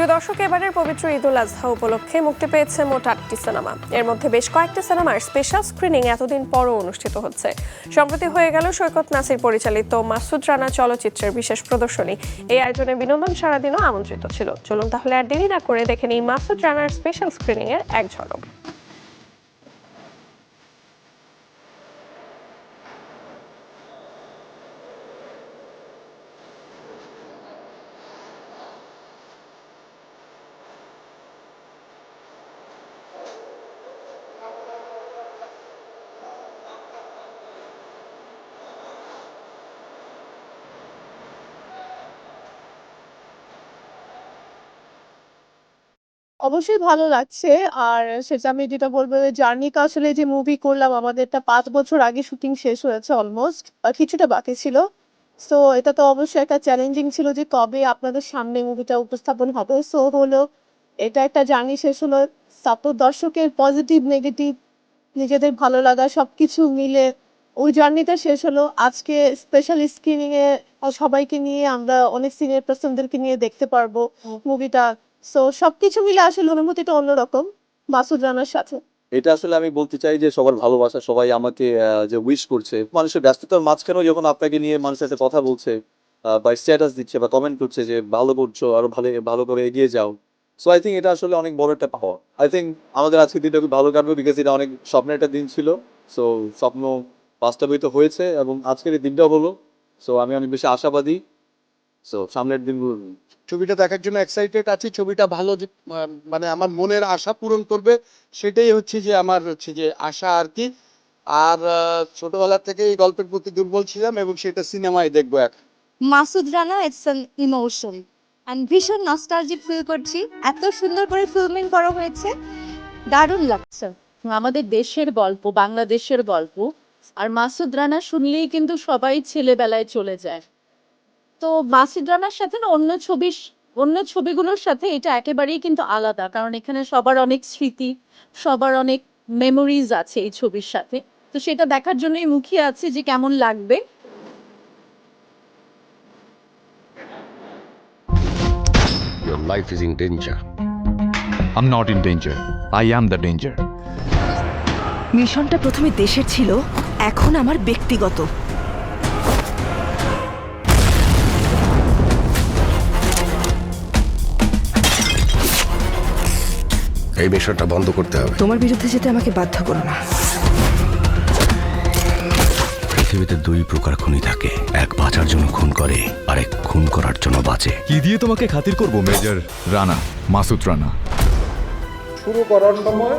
প্রিয় দর্শক, এবারের পবিত্র ঈদুল আজহা উপলক্ষে মুক্তি পেয়েছে মোট 8টি সিনেমা। এর মধ্যে বেশ কয়েকটি সিনেমার স্পেশাল স্ক্রিনিং এতদিন পরও অনুষ্ঠিত হচ্ছে। সম্প্রতি হয়ে গেল সৈকত নাসির পরিচালিত মাসুদ রানা চলচ্চিত্রের বিশেষ প্রদর্শনী। এই আয়োজনে বিনোদন সারাদিনও আমন্ত্রিত ছিল। চলুন তাহলে আর দেরি না করে দেখে নিই মাসুদ রানার স্পেশাল স্ক্রিনিং এর এক ঝলক। অবশ্যই ভালো লাগছে। আর সেটা আমি যেটা বলবো যে জার্নিটা আসলে যে মুভি করলাম আমাদেরটা ৫ বছর আগে শুটিং শেষ হয়েছে অলমোস্ট। কিছুটা বাকি ছিল। সো এটা তো অবশ্যই একটা চ্যালেঞ্জিং ছিল যে কবে আপনাদের সামনে মুভিটা উপস্থাপন হবে। সো হলো এটা একটা জার্নি শেষ হলো। তারপর দর্শকের পজিটিভ, নেগেটিভ, নিজেদের ভালো লাগা সবকিছু মিলে ওই জার্নিটা শেষ হলো। আজকে স্পেশাল স্ক্রিনিং এ সবাইকে নিয়ে আমরা অনেক সিনিয়র পারসনদেরকে নিয়ে দেখতে পারবো মুভিটা। সো সবকিছু মিলে আসলে অনুভূতিটা অন্যরকম মাসুদ রানার সাথে। এটা আসলে আমি বলতে চাই যে সবার ভালোবাসা, সবাই আমাকে যে উইশ করছে, মানুষের ব্যস্ততার মাঝখানেও যখন আপনাকে নিয়ে মানুষের সাথে কথা বলছে বা স্ট্যাটাস দিচ্ছে বা কমেন্ট করছে যে ভালো করছো, আরো ভালো ভালো করে এগিয়ে যাও। সো আই থিঙ্ক এটা আসলে অনেক বড় একটা পাওয়া। আই থিঙ্ক আমাদের আজকের দিনটা খুব ভালো কাটবে, বিকজ এটা অনেক স্বপ্নের একটা দিন ছিল। সো স্বপ্ন বাস্তবায়িত হয়েছে এবং আজকের এই দিনটাও হলো। সো আমি অনেক বেশি আশাবাদী। সো সামনের দিনগুলো ছবিটা দেখার জন্য এক্সাইটেড আছি। ছবিটা ভালো যে মানে আমার মনের আশা পূরণ করবে, সেটাই হচ্ছে যে আমার হচ্ছে যে আশা আর কি। আর ছোটবেলা থেকে এই গল্পের প্রতি দুর্বল ছিলাম এবং সেটা সিনেমায় দেখবো এখন। Masud Rana it's an emotion and ভীষণ নস্টালজিক ফিল করছি। এত সুন্দর করে ফিল্মিং করা হয়েছে, দারুণ লাগছে। আমাদের দেশের গল্প, বাংলাদেশের গল্প। আর মাসুদ রানা শুনলেই কিন্তু সবাই ছেলেবেলায় চলে যায়। তো মাসুদ রানার সাথে না অন্য ছবিগুলোর সাথে এটা একেবারেই কিন্তু আলাদা, কারণ এখানে সবার অনেক স্মৃতি, সবার অনেক মেমোরিজ আছে এই ছবির সাথে। তো সেটা দেখার জন্যই মুখিয়ে আছি যে কেমন লাগবে। Your life is in danger. I'm not in danger. I am the danger. মিশনটা প্রথমে দেশের ছিল, এখন আমার ব্যক্তিগত। এই মিশনটা বন্ধ করতে হবে। তোমার বিরুদ্ধে যেতে আমাকে বাধ্য করো না। পৃথিবীতে দুই প্রকার খুনি থাকে, এক বাঁচার জন্য খুন করে, আরেক খুন করার জন্য বাঁচে। কি দিয়ে তোমাকে খাতির করব মেজর রানা, মাসুদ রানা? শুরু করার সময়